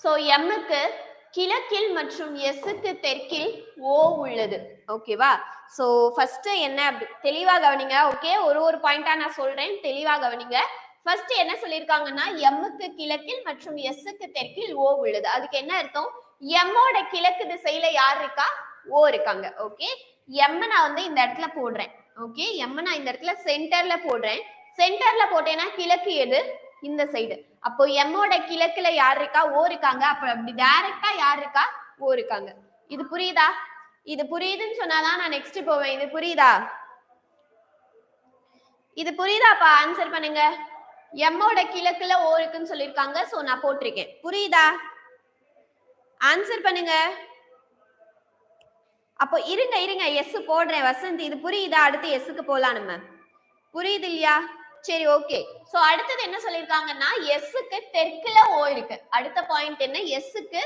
So எம்முக்கு கிழக்கில் மற்றும் எஸ்ஸுக்கு தெற்கில் ஓ உள்ளது. ஓகேவா? சோ ஃபர்ஸ்ட் என்ன தெளிவா கவனிங்க. ஓகே, ஒரு பாயிண்டா நான் சொல்றேன், தெளிவா கவனிங்க. ஃபர்ஸ்ட் என்ன சொல்லிருக்காங்கன்னா எம்முக்கு கிழக்கில் மற்றும் எஸ்ஸுக்கு தெற்கில் ஓ உள்ளது. அதுக்கு என்ன அர்த்தம்? எம்மோட கிழக்கு திசையில யார் இருக்கா? ஓ இருக்காங்க. ஓகே, எம் நான் வந்து இந்த இடத்துல போடுறேன். ஓகே, எம் நான் இந்த இடத்துல சென்டர்ல போடுறேன். சென்டர்ல போட்டேன்னா கிழக்கு எது? இந்த சைடு. அப்போ எம்மோட கிழக்குல யார் இருக்கா? ஓ இருக்காங்க. அப்ப அப்படி டைரக்டா யார் இருக்கா? ஓ இருக்காங்க. இது புரியுதா? இது புரியுதுன்னு சொன்னாதான் நான் நெக்ஸ்ட் போவேன். இது புரியுதா? இது புரியுதாப்பா? ஆன்சர் பண்ணுங்க. எம்மோட கிழக்குல ஓ இருக்குன்னு சொல்லிருக்காங்க. சோ நான் போட்டிருக்கேன். புரியுதா? ஆன்சர் பண்ணுங்க. அப்போ இருங்க எஸ் போடுறேன். வசந்த் இது புரியுதா? அடுத்து எஸ்க்கு போலாம் நம்ம. புரியுது இல்லையா? சரி, ஓகே. சோ அடுத்தது என்ன சொல்லிருக்காங்கன்னா எஸ்க்கு தெற்குல ஓ இருக்கு. அடுத்த பாயிண்ட் என்ன? எஸ்க்கு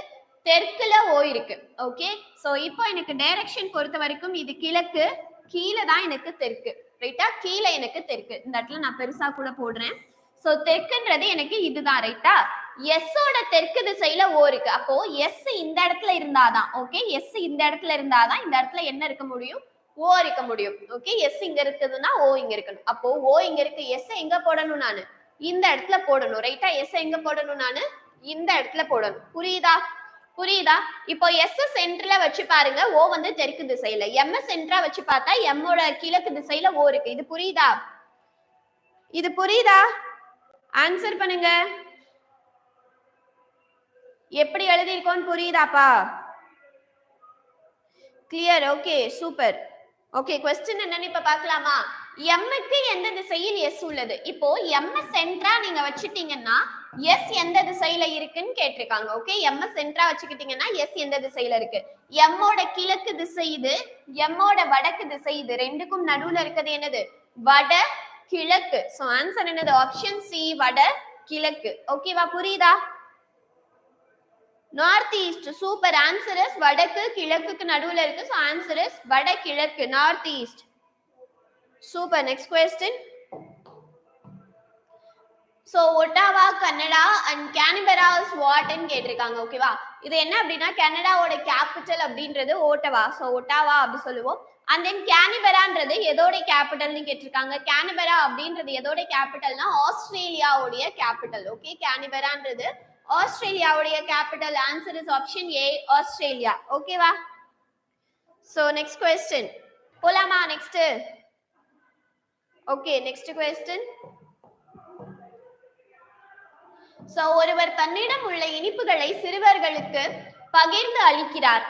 தெற்குல ஓ இருக்கு. ஓகே, சோ இப்போ எனக்கு டைரக்ஷன் பொறுத்த வரைக்கும் இது கிழக்கு, கீழே தான் எனக்கு தெற்கு. ரைட்டா? கீழே எனக்கு தெற்கு. இந்த இடத்துல நான் பெருசா கூட போடுறேன். சோ தெற்குன்றது எனக்கு இதுதான். ரைட்டா? எஸ் ஓட தெற்கு திசையில ஓ இருக்கு. அப்போ எஸ் இந்த இடத்துல இருந்தாதான், ஓகே, எஸ் இந்த இடத்துல இருந்தாதான் இந்த இடத்துல என்ன இருக்க முடியும்? ஓ இருக்க முடியும். ஓகே, எஸ் இங்க இருக்குதுன்னா ஓ இங்க இருக்கணும். அப்போ ஓ இங்க இருக்கு. எஸ் எங்க போடணும்? நானு இந்த இடத்துல போடணும். ரைட்டா? எஸ் எங்க போடணும்? நானு இந்த இடத்துல போடணும். புரியுதா? புரியுதா? இப்போ எஸ் சென்டர்ல வச்சு பாருங்க, ஓ வந்து தெற்கு திசையில. எம் சென்டரா வச்சு பார்த்தா எம்மோட கிழக்கு திசையில ஓ இருக்கு. இது புரியுதா? இது புரியுதா? ஆன்சர் பண்ணுங்க. எப்படி எழுதிருக்கோன்னு புரியுதாப்பா? Clear? Okay, super. Okay, question என்னன்னு இப்ப பார்க்கலாமா? எம்க்கு எந்த திசையில் எஸ் உள்ளது? இப்போ எம் சென்டரா நீங்க வச்சிட்டீங்கன்னா எஸ் எந்த திசையில இருக்குன்னு கேட்டிருக்காங்க. ஓகே, எம் சென்டரா வச்சுக்கிட்டீங்கன்னா எஸ் எந்த திசையில இருக்கு? எம்மோட கிழக்கு திசை இது, எம்மோட வடக்கு திசை இது. ரெண்டுக்கும் நடுவுல இருக்குது என்னது? வட கிழக்கு. சோ ஆன்சர் என்னது? ஆப்ஷன் சி, வட கிழக்கு. ஓகேவா? புரியுதா? North east. Super. Answer is வடக்கு கிழக்குக்கு நடுவுல இருக்கு. சோ ஆன்சர் இஸ் வட கிழக்கு, north east. Super. Next question. So Ottawa, Canada and Canberra is what ன்னு கேட்டிருக்காங்க. ஓகேவா? இது என்ன அப்படின்னா கனடாவோட கேபிட்டல் அப்படின்றது ஓட்டவா. சோ ஒட்டாவா அப்படி சொல்லுவோம். அண்ட் தென் கேன்பெரான்றது எதோட கேபிட்டல்னு கேட்டிருக்காங்க. கேன்பெரா அப்படின்றது எதோட கேபிட்டல்னா ஆஸ்திரேலியாவுடைய கேபிட்டல். ஓகே, கேன்பெரான்றது ஆஸ்திரேலியாவுடைய capital. Answer is option A, Australia. ஓகேவா? சோ நெக்ஸ்ட் क्वेश्चन போலாமா? Next. Okay, next question. So ஒருவர் தன்னிடம் உள்ள இனிப்புகளை சிறுவர்களுக்கு பகிர்ந்து அளிக்கிறார்.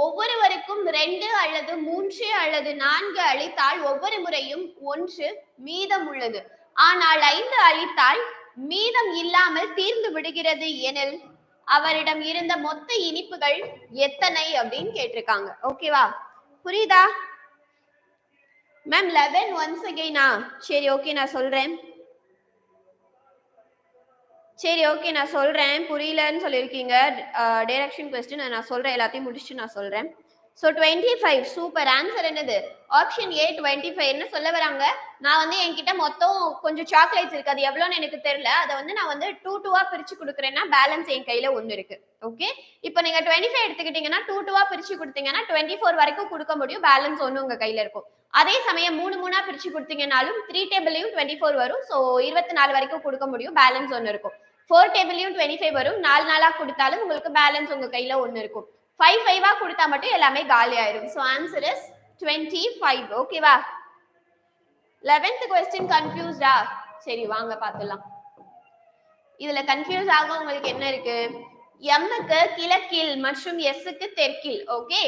ஒவ்வொருவருக்கும் 2 அல்லது 3 அல்லது 4 அளித்தால் ஒவ்வொரு முறையும் 1 மீதம் உள்ளது. ஆனால் 5 அளித்தால் மீதம் இல்லாமல் தீர்ந்து விடுகிறது எனில் அவரிடம் இருந்த மொத்த இனிப்புகள் எத்தனை அப்படின்னு கேட்டிருக்காங்க. ஓகேவா? புரியுதா மேம்? 11 ஒன்ஸ் அகைனா? சரி, ஓகே, நான் சொல்றேன். சரி, ஓகே, நான் சொல்றேன். புரியலன்னு சொல்லியிருக்கீங்க. டைரக்ஷன் क्वेश्चन நான் சொல்றேன். எல்லாத்தையும் முடிச்சுட்டு நான் சொல்றேன். சோ 25. சூப்பர். ஆன்சர் என்னது? Option A, 25. என்ன சொல்ல வராங்க? நான் வந்து என்கிட்ட மொத்தம் கொஞ்சம் சாக்லேட்ஸ் இருக்கு. அது எவ்வளவுன்னு எனக்கு தெரியல. அதை வந்து நான் வந்து 2 பிரிச்சு கொடுக்குறேன்னா பேலன்ஸ் என் கையில 1 இருக்கு. ஓகே, இப்போ நீங்க 25 எடுத்துக்கிட்டீங்கன்னா 2 பிரிச்சு கொடுத்தீங்கன்னா 24 வரைக்கும் கொடுக்க முடியும். பேலன்ஸ் 1 உங்க கையில இருக்கும். அதே சமயம் 3 பிரிச்சு கொடுத்தீங்கனாலும் 3 டேபிளையும் 24 வரும். சோ 24 வரைக்கும் கொடுக்க முடியும். பேலன்ஸ் 1 இருக்கும். 4 டேபிளையும் 25 வரும். 4 கொடுத்தாலும் உங்களுக்கு பேலன்ஸ் உங்க கையில 1 இருக்கும். 5 கொடுத்தா மட்டும் எல்லாமே காலி ஆயிரும். So answer is 25. ஓகேவா? 11th question கன்ஃபியூஸ்டா? சரி, வாங்க பார்த்துடலாம். இதுல கன்ஃபியூஸ் ஆக உங்களுக்கு என்ன இருக்கு? எம்முக்கு கிழக்கில் மற்றும் எஸ்க்கு தெற்கில். ஓகே,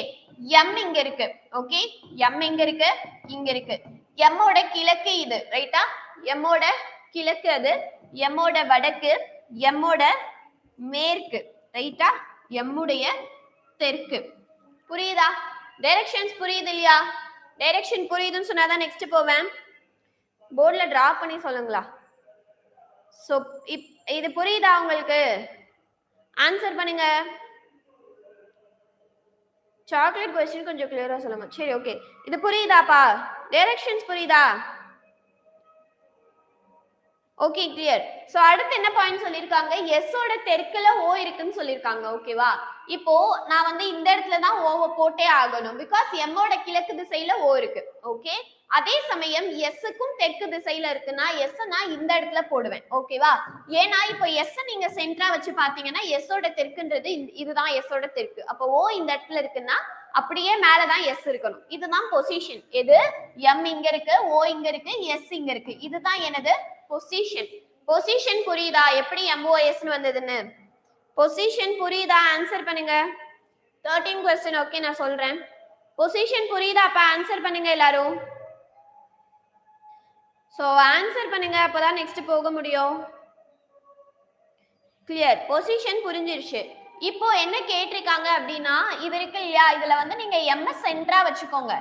எம் இங்க இருக்கு. ஓகே, எம் இங்க இருக்கு, இங்க இருக்கு. எம்மோட கிழக்கு இது. ரைட்டா? எம்மோட கிழக்கு அது, எம்மோட வடக்கு, எம்மோட மேற்கு. ரைட்டா? எம்முடைய தெற்கு. புரியுதா? டைரக்ஷன்ஸ் புரியுது இல்லையா? டைரக்ஷன் புரியுதுன்னு சொன்னாதான் நெக்ஸ்ட் போவேன். போர்ட்ல டிரா பண்ணி சொல்லுங்களா? சோ இது புரியுதா உங்களுக்கு? ஆன்சர் பண்ணுங்க. சாக்லேட் क्वेश्चन கொஞ்சம் கிளியரா சொல்லுங்க. சரி, ஓகே, இது புரியுதாப்பா? டைரக்ஷன்ஸ் புரியுதா? Okay clear. சோ அடுத்து என்ன பாயிண்ட் சொல்லிருக்காங்க, எஸ் ஓட தெற்குல ஓ இருக்குன்னு சொல்லிருக்காங்க. ஓகேவா? இப்போ நான் வந்து இந்த இடத்துல தான் ஓவ போட்டே ஆகணும். பிகாஸ் எம் ஓட கிழக்கு திசையில ஓ இருக்கு. ஓகே? அதே சமயம் எஸ்ஸுக்கும் தெற்கு திசையில இருக்குன்னா எஸ் நான் இந்த இடத்துல போடுவேன். ஓகேவா? ஏன்னா இப்போ எஸ் நீங்க சென்டரா வச்சு பாத்தீங்கன்னா எஸ் ஓட தெற்குன்றது இதுதான் எஸ் ஓட தெற்கு. அப்போ ஓ இந்த இடத்துல இருக்குன்னா அப்படியே மேலதான் எஸ் இருக்கணும். இதுதான் பொசிஷன். எது? எம் இங்க இருக்கு, ஓ இங்க இருக்கு, எஸ் இங்க இருக்கு. இதுதான் எனது பொசிஷன். பொசிஷன் புரியுதா? எப்படி MOS வந்ததுன்னு பொசிஷன் புரியுதா? ஆன்சர் பண்ணுங்க. 13 क्वेश्चन ஓகே நான் சொல்றேன். பொசிஷன் புரியுதா? அப்ப ஆன்சர் பண்ணுங்க எல்லாரும். சோ ஆன்சர் பண்ணுங்க, அப்பதான் நெக்ஸ்ட் போக முடியும். கிளியர். பொசிஷன் புரிஞ்சிருச்சு. இப்போ என்ன கேட்டிருக்காங்க அப்படின்னா இது இருக்கு இல்லையா, இதுல வந்து நீங்க எம்எஸ் சென்டரா வச்சுக்கோங்க.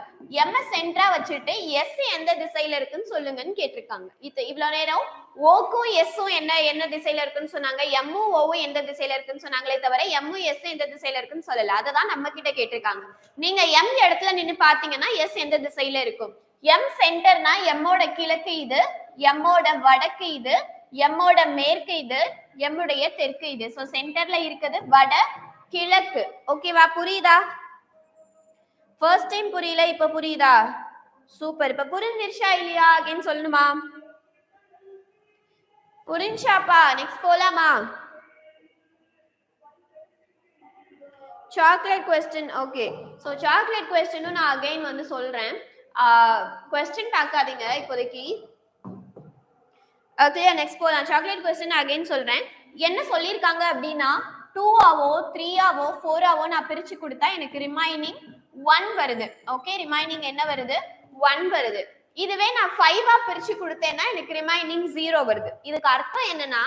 எம்எஸ் சென்டரா வச்சுட்டு எஸ் எந்த திசையில இருக்குன்னு சொல்லுங்கன்னு கேட்டிருக்காங்க. இவ்வளவு நேரம் ஓக்கும் எஸ்ஸும் என்ன திசையில இருக்குன்னு சொன்னாங்க, எம்மும் ஓவும் எந்த திசையில இருக்குன்னு சொன்னாங்களே தவிர எம்மும் எஸ் எந்த திசையில இருக்குன்னு சொல்லல. அததான் நம்ம கிட்ட கேட்டிருக்காங்க. நீங்க எம் இடத்துல நின்னு பாத்தீங்கன்னா எஸ் எந்த திசையில இருக்கும். எம் சென்டர்னா எம்மோட கிழக்கு இது, எம்மோட வடக்கு இது, எம்மோட மேற்கு இது, எம்முடைய தெற்கு இது. சோ சென்டர்ல இருக்குது வட கிழக்கு. ஓகேவா? புரியுதா? ஃபர்ஸ்ட் டைம் புரியல, இப்ப புரியுதா? சூப்பர். இப்ப புரிஞ்சிருச்சா இல்லையா அகைன் சொல்லணுமா? புரிஞ்சாப்பா? நெக்ஸ்ட் போலாமா? Chocolate question. Okay. So chocolate question நான் அகைன் வந்து சொல்றேன். क्वेश्चन பார்க்காதீங்க இப்போதைக்கு. கிளியர். நெக்ஸ்ட் போலாம். சாக்லேட் क्वेश्चन அகைன் சொல்றேன். என்ன சொல்லிருக்காங்க அப்படின்னா 2 ஆவோ 3 ஆவோ 4 ஆவோ நான் பிரிச்சு கொடுத்தா எனக்கு ரிமைனிங் 1 வருது. ஓகே, ரிமைனிங் என்ன வருது? 1 வருது. இதுவே நான் 5 பிரிச்சு கொடுத்தேன்னா எனக்கு ரிமைனிங் 0 வருது. இதுக்கு அர்த்தம் என்னன்னா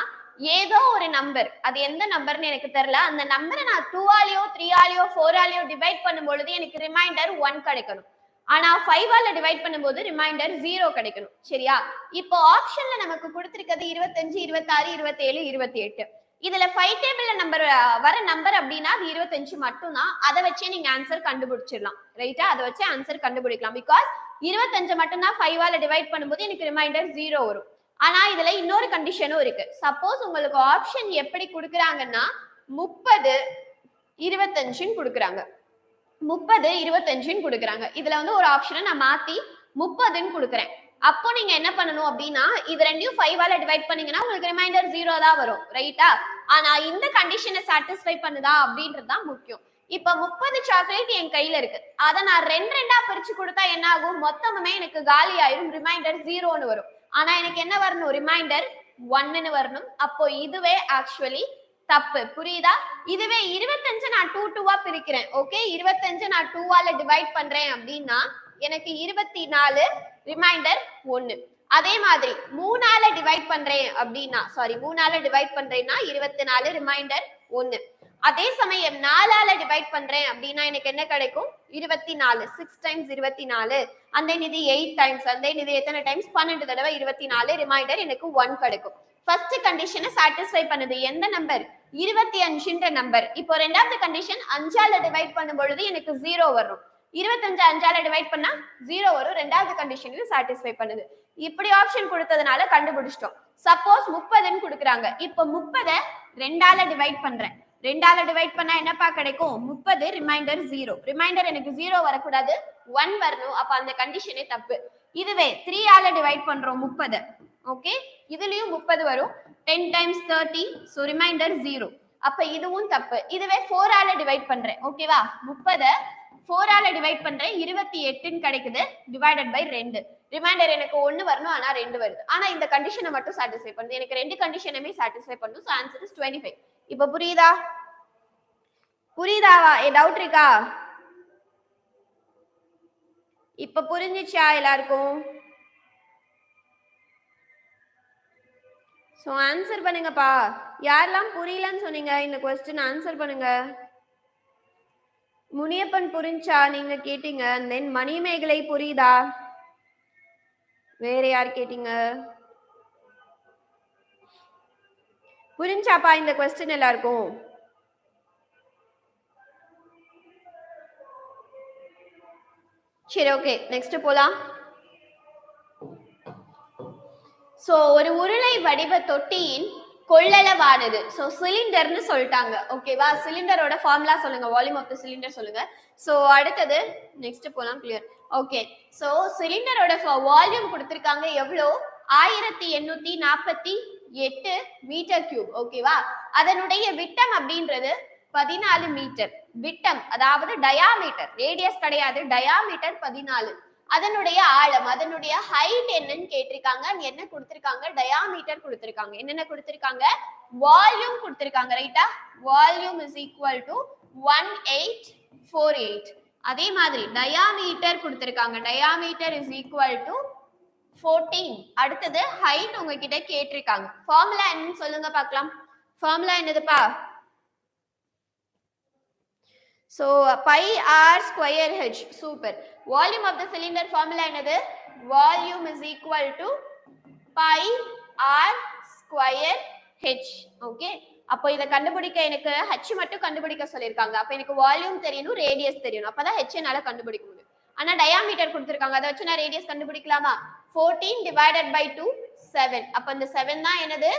ஏதோ ஒரு நம்பர், அது எந்த நம்பர்னு எனக்கு தெரியல, அந்த நம்பரை நான் 2 ஆலயோ 3 ஆலயோ 4 ஆலயோ டிவைட் பண்ணும் பொழுது எனக்கு ரிமைண்டர் 1 கிடைக்கணும். ஆனா 5 டிவைட் பண்ணும்போது ரிமைண்டர் 0 கிடைக்கணும். சரியா? இப்போ ஆப்ஷன்ல நமக்கு கொடுத்திருக்கிறது 25, 26, 27, 28. இதுல 5 டேபிள்ல நம்பர் வர நம்பர் அப்படின்னா அது 25 மட்டும் தான். அதை வச்சே நீங்க ஆன்சர் கண்டுபிடிச்சிடலாம். ரைட்டா? அதை வச்சு ஆன்சர் கண்டுபிடிக்கலாம். பிகாஸ் 25 மட்டும் தான் 5 டிவைட் பண்ணும்போது எனக்கு ரிமைண்டர் 0 வரும். ஆனா இதுல இன்னொரு கண்டிஷனும் இருக்கு. சப்போஸ் உங்களுக்கு ஆப்ஷன் எப்படி கொடுக்குறாங்கன்னா 30, 25 கொடுக்குறாங்க. 30, 25 கொடுக்குறாங்க. இதுல வந்து ஒரு ஆப்ஷனை நான் மாத்தி 30ன்னு கொடுக்குறேன். அப்போ நீங்க என்ன பண்ணணும் அப்படின்னா இது ரெண்டையும் 5 டிவைட் பண்ணீங்கன்னா உங்களுக்கு ரிமைண்டர் 0 தான் வரும். ரைட்டா? ஆனா இந்த கண்டிஷனை சாட்டிஸ்ஃபை பண்ணுதா அப்படின்றது தான் முக்கியம். இப்ப 30 சாக்லேட் என் கையில இருக்கு. அதை நான் ரெண்டா பிரிச்சு கொடுத்தா என்ன ஆகும்? மொத்தமுமே எனக்கு காலி ஆயிரும். ரிமைண்டர் 0ன்னு வரும். ஆனா எனக்கு என்ன வரணும்? ரிமைண்டர் 1ன்னு வரணும். அப்போ இதுவே ஆக்சுவலி தப்பு. புரியுதா? இதுவே 25 நான் 2 பிரிக்கிறேன். ஓகே, 25 நான் 2 டிவைட் பண்றேன் அப்படின்னா எனக்கு 24 ரிமைண்டர் 1. அதே மாதிரி 3 டிவைட் பண்றேன் அப்படின்னா 3 டிவைட் பண்றேன்னா 24 ரிமைண்டர் 1. அதே சமயம் 4 டிவைட் பண்றேன் அப்படின்னா எனக்கு என்ன கிடைக்கும்? 24. 6 டைம்ஸ் 24. அந்த இது 8 டைம்ஸ். அந்த இது எத்தனை டைம்ஸ்? 12 தடவை 24. ரிமைண்டர் எனக்கு 1 கிடைக்கும். ஃபர்ஸ்ட் கண்டிஷனை சாட்டிஸ்ஃபை பண்ணுது. எந்த நம்பர்? 25ன்ற நம்பர். இப்போ ரெண்டாவது கண்டிஷன் 5 டிவைட் பண்ணும் பொழுது எனக்கு 0 வரும். 25 5 டிவைட் பண்ணா 0 வரும். ரெண்டாவது கண்டிஷனுக்கு சாட்டிஸ்ஃபை பண்ணுது. இப்படி ஆப்ஷன் கொடுத்ததுனால கண்டுபிடிச்சிட்டோம். சப்போஸ் 30ன்னு கொடுக்குறாங்க. இப்போ 30 2 டிவைட் பண்றேன். 2 டிவைட் பண்ணா என்னப்பா கிடைக்கும்? 30 ரிமைண்டர் 0. ரிமைண்டர் எனக்கு 0 வரக்கூடாது, 1 வரணும். அப்ப அந்த கண்டிஷனே தப்பு. இதுவே 3 டிவைட் பண்றோம் 30. ஓகே, இதுலயும் 30 வரும். 10 டைம்ஸ் 30. So reminder 0. அப்ப இதுவும் தப்பு. இதுவே 4 டிவைட் பண்றேன். ஓகேவா? 30 4 டிவைட் பண்றேன். 28ன்னு கிடைக்குது. Divided by 2. ரிமைண்டர் எனக்கு 1 வரணும், ஆனா 2 வருது. ஆனா இந்த கண்டிஷனை மட்டும் சாட்டிஸ்ஃபை பண்ணுது. எனக்கு ரெண்டு கண்டிஷனுமே சாட்டிஸ்ஃபை பண்ணும். So answer is 25. இப்ப புரியுதா? புரியுதாவா? டவுட் இருக்கா? இப்ப புரிஞ்சிச்சா எல்லாருக்கும்? சோ ஆன்சர் பண்ணுங்கப்பா. யாரெல்லாம் புரியலன்னு சொன்னீங்க இந்த क्वेश्चन ஆன்சர் பண்ணுங்க. முனியப்பன் புரிஞ்சா? நீங்க கேட்டீங்க. தென் மணிமேகலை புரியுதா? வேற யார் கேட்டீங்க? புரிஞ்சாப்பா இந்த क्वेश्चन எல்லாருக்கும்? சரி, ஓகே, நெக்ஸ்ட் போலாம். சோ ஒரு உருளை வடிவ தொட்டியின் கொள்ளளவானது. சோ சிலிண்டர்னு சொல்லிட்டாங்க. ஓகேவா? சிலிண்டரோட ஃபார்முலா சொல்லுங்க. வால்யூம் ஆஃப் தி சிலிண்டர் சொல்லுங்க. சோ அடுத்தது நெக்ஸ்ட் போலாம். கிளியர். ஓகே. சோ சிலிண்டரோட வால்யூம் கொடுத்திருக்காங்க எவ்வளோ? 1848 மீட்டர் கியூப். ஓகேவா? அதனுடைய விட்டம் அப்படின்றது 14 மீட்டர். விட்டம் அதாவது டயாமீட்டர், ரேடியஸ் கிடையாது, டயாமீட்டர் 14. அதனுடைய ஆழம், அதனுடைய ஹைட் என்னன்னு கேட்டிருக்காங்க. என்ன கொடுத்திருக்காங்க? டயாமீட்டர் கொடுத்திருக்காங்க. என்னென்ன கொடுத்திருக்காங்க? வால்யூம் கொடுத்திருக்காங்க. ரைட்டா? Volume is equal to 1848. அதே மாதிரி டயாமீட்டர் கொடுத்திருக்காங்க. Diameter is equal to 14. அடுத்தது ஹைட் உங்ககிட்ட கேட்டிருக்காங்க. ஃபார்முலா என்னன்னு சொல்லுங்க பார்க்கலாம். ஃபார்முலா என்னதுப்பா? So pi r square h. Super. Volume of the cylinder formula என்னது? Volume is equal to pi r square h. Okay. அப்போ இத கண்டுபிடிக்க எனக்கு h மட்டும் கண்டுபிடிக்க சொல்லிருக்காங்க. அப்ப எனக்கு வால்யூம் தெரியணும், ரேடியஸ் தெரியணும். அப்பதான் h என்னால கண்டுபிடிக்க முடியும். ஆனா டயாமீட்டர் கொடுத்திருக்காங்க. அத வச்சு நான் ரேடியஸ் கண்டுபிடிக்கலாமா? 14 divided by 2 7. அப்ப இந்த 7 தான் என்னது?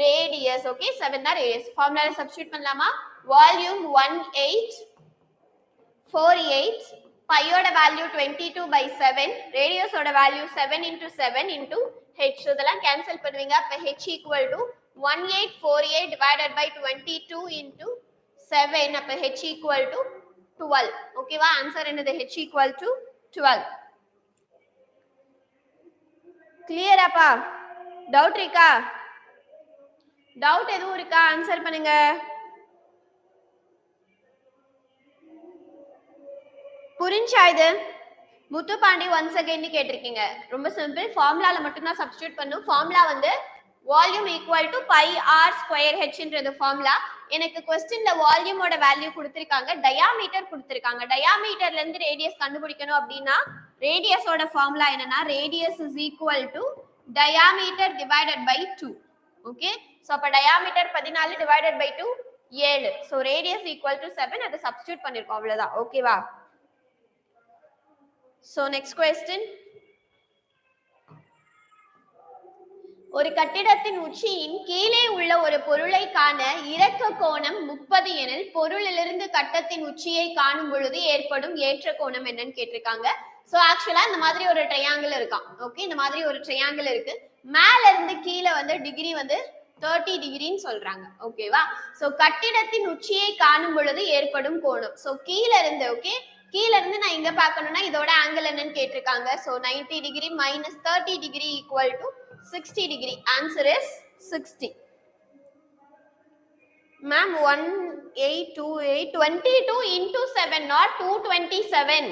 ரேடியஸ். ஓகே, 7 தான் ரேடியஸ். ஃபார்முலால சப்ஸ்டிட்யூட் பண்ணலாமா? வால்யூம் 1848, பையோட வேல்யூ 22/7, ரேடியஸோட வேல்யூ 7 into 7 into h. இதெல்லாம் கேன்சல் பண்ணுவீங்க. அப்ப h equal to 1848 divided by 22 into 7. அப்ப h equal to 12. ஓகேவா? ஆன்சர் என்னது? h equal to 12. கிளியராப்பா? டவுட் இருக்கா? டவுட் எதுவும் இருக்கா? ஆன்சர் பண்ணுங்க. புரிஞ்சா இது? முத்துப்பாண்டி ஒன்ஸ் அகைன் கேட்டிருக்கீங்க. ரொம்ப சிம்பிள். ஃபார்முலால மட்டும் தான் சப்ஸ்டிட்யூட் பண்ணும். ஃபார்முலா வந்து volume equal to pi r square ஹெச்ன்றது ஃபார்முலா. எனக்கு क्वेश्चनல வால்யூமோட வேல்யூ கொடுத்திருக்காங்க, டயாமீட்டர் கொடுத்திருக்காங்க. டயாமீட்டர்ல இருந்து ரேடியஸ் கண்டுபிடிக்கணும் அப்படினா ரேடியஸோட ஃபார்முலா என்னன்னா radius is equal to diameter divided by 2. Okay, so அப்ப diameter 14 divided by 2 7. So radius equal to 7. அத சப்ஸ்டிட்யூட் பண்ணிருக்கோம். அவ்வளவுதான். ஓகேவா? So next question. ஒரு கட்டிடத்தின் உச்சியின் கீழே உள்ள ஒரு பொருளை காண இறக்க கோணம் 30 எனில் பொருளிலிருந்து கட்டத்தின் உச்சியை காணும் பொழுது ஏற்படும் ஏற்ற கோணம் என்னன்னு கேட்டிருக்காங்க. சோ ஆக்சுவலா இந்த மாதிரி ஒரு ட்ரையாங்கிள் இருக்கான். ஓகே, இந்த மாதிரி ஒரு ட்ரையாங்கிள் இருக்கு. மேல இருந்து கீழே வந்து டிகிரி வந்து 30 டிகிரின்னு சொல்றாங்க. ஓகேவா? சோ கட்டிடத்தின் உச்சியை காணும் பொழுது ஏற்படும் கோணம். சோ கீழ இருந்து, ஓகே, கீழ இருந்து நான் இங்க பார்க்கணும்னா இதோட ஆங்கிள் என்னன்னு கேட்டிருக்காங்க. So 90 degree minus 30 degree equal to 60 degree. Answer is 60. Ma'am 1828 22 into 7 not 227.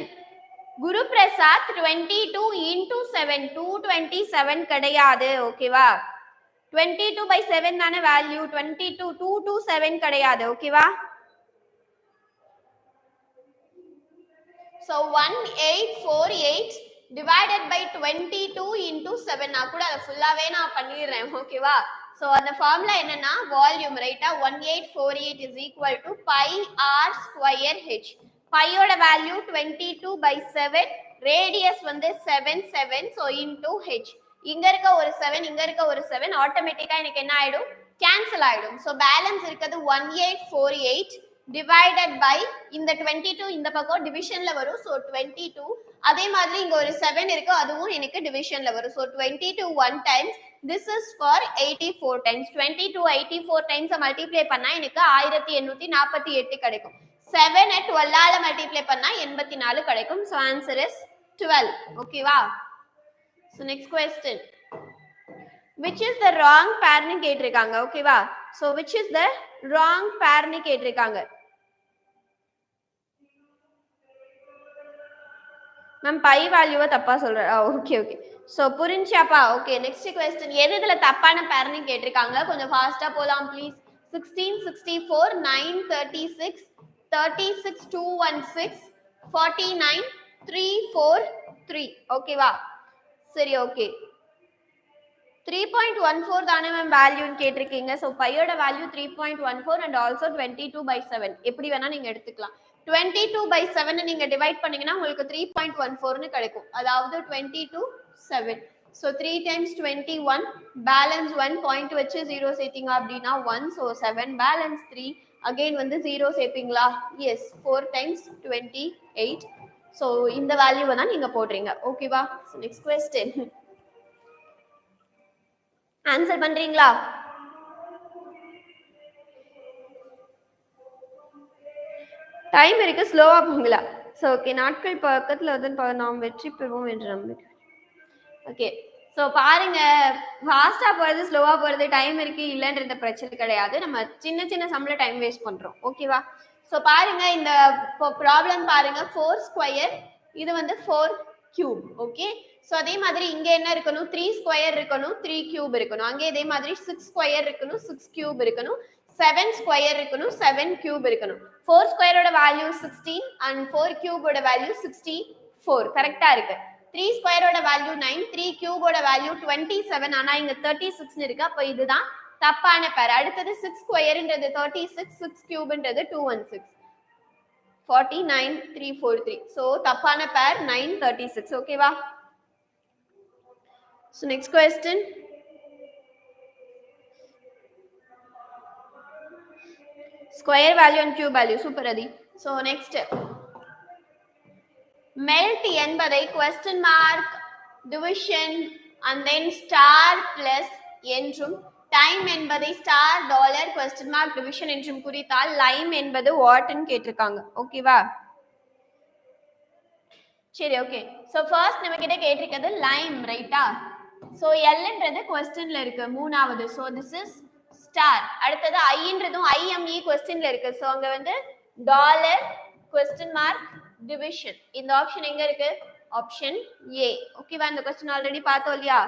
Guru Prasad 22 into 7 227 கிடையாது. ஓகேவா? 22/7 தான வேல்யூ. 22 227 கிடையாது. ஓகேவா? So 1848 divided by 22 into 7. நான் கூட அதை ஃபுல்லாவே நான் பண்ணிடுறேன். ஓகேவா? சோ அந்த ஃபார்முலா என்னன்னா வால்யூம். ரைட்டா? 1848 is equal to pi r square h. பையோட வேல்யூ 22/7, ரேடியஸ் வந்து 7 so into h. இங்க இருக்க ஒரு 7, இங்க இருக்க ஒரு 7 ஆட்டோமேட்டிக்கா எனக்கு என்ன ஆயிடும்? கேன்சல் ஆயிடும். சோ பேலன்ஸ் இருக்குது 1848 divided by இந்த 22 இந்த பக்கம் டிவிஷன்ல வரும். சோ 22. அதே மாதிரி இங்க ஒரு 7 இருக்கு, அதுவும் எனக்கு டிவிஷன்ல வரும். So 22 1 times. This is for 84 times. 22 84 times multiply பண்ணா எனக்கு 1848 கிடைக்கும். 7 12 ஆல மல்டிப்ளை பண்ணா 84 கிடைக்கும். So answer is 12. ஓகேவா? So next question. which is the wrong pair னு கேட்டிருக்காங்க. ஓகேவா? So which is the wrong pair னு கேட்டிருக்காங்க. மேம் பை வேல்யூவை தப்பா சொல்றேன். ஓகே ஓகே, சோ புரிஞ்சாப்பா? Okay, next question. எது இதுல தப்பான பேர்னு கேட்டிருக்காங்க. கொஞ்சம் ஃபாஸ்டா போலாம் ப்ளீஸ். 16 64 9 36 36 216 49 343. ஓகேவா? சரி, ஓகே. 3.14 தானே மேம் வேல்யூன்னு கேட்டிருக்கீங்க. சோ பையோட வேல்யூ 3.14 and also 22/7. எப்படி வேணா நீங்க எடுத்துக்கலாம். 22/7 நீங்க டிவைட் பண்ணீங்கன்னா உங்களுக்கு 3.14 னு கிடைக்கும். அதாவது 22/7. ஸோ 3 times 21 பேலன்ஸ் 1 பாயிண்ட் வச்சு 0 சேர்த்தீங்க அப்படின்னா 1 ஸோ 7 பேலன்ஸ் 3 அகெயின் வந்து 0 சேர்ப்பீங்களா எஸ் 4 times 28 ஸோ இந்த வேல்யூவை தான் நீங்க போடுறீங்க ஓகேவா நெக்ஸ்ட் கொஸ்டின் ஆன்சர் பண்றீங்களா டைம் இருக்கு ஸ்லோவா போங்களா ஸோ ஓகே நாட்கள் பக்கத்தில் வந்து நாம் வெற்றி பெறுவோம் என்று நம்பிக்கை ஓகே ஸோ பாருங்க ஃபாஸ்டா போறது ஸ்லோவா போறது டைம் இருக்கு இல்லைன்றது பிரச்சனை கிடையாது நம்ம சின்ன சின்ன சம்ல டைம் வேஸ்ட் பண்றோம் ஓகேவா ஸோ பாருங்க இந்த ப்ராப்ளம் பாருங்க 4 ஸ்கொயர் இது வந்து 4 கியூப் ஓகே ஸோ அதே மாதிரி இங்க என்ன இருக்கணும் 3 ஸ்கொயர் இருக்கணும் 3 கியூப் இருக்கணும் அங்கே இதே மாதிரி 6 ஸ்கொயர் இருக்கணும் 6 கியூப் இருக்கணும் 7 ஸ்கொயர் இருக்கணும் 7 கியூப் இருக்கணும் 4 ஸ்கொயரோட வேல்யூ 16 அண்ட் 4 கியூபோட வேல்யூ 64 கரெக்டா இருக்கு 3 ஸ்கொயரோட வேல்யூ 9 3 கியூபோட வேல்யூ 27 ஆனா இங்க 36 இருக்கு அப்ப இதுதான் தப்பான பேர் அடுத்தது 6 ஸ்கொயர்ன்றது 36 6 கியூப்ன்றது 216 49 343 சோ தப்பான பேர் 936 ஓகேவா so next question square value and cube value super அதி சோ நெக்ஸ்ட் melt என்பதை question mark division and then star plus என்றும் time என்பதை star dollar question mark division என்றும் குறித்தால் lime என்பது what ன்னு கேட்டிருக்காங்க ஓகேவா சரி ஓகே சோ ஃபர்ஸ்ட் நம்ம கிட்ட கேட்டிருக்கிறது lime ரைட்டா சோ l ன்றது questionல இருக்கு மூணாவது சோ this is star அடுத்தது i ன்றதும் ime questionல இருக்கு சோ அங்க வந்து dollar question mark division இந்த ஆப்ஷன் எங்க இருக்கு ஆப்ஷன் A ஓகேவா இந்த क्वेश्चन ஆல்ரெடி பார்த்தோம் இல்லையா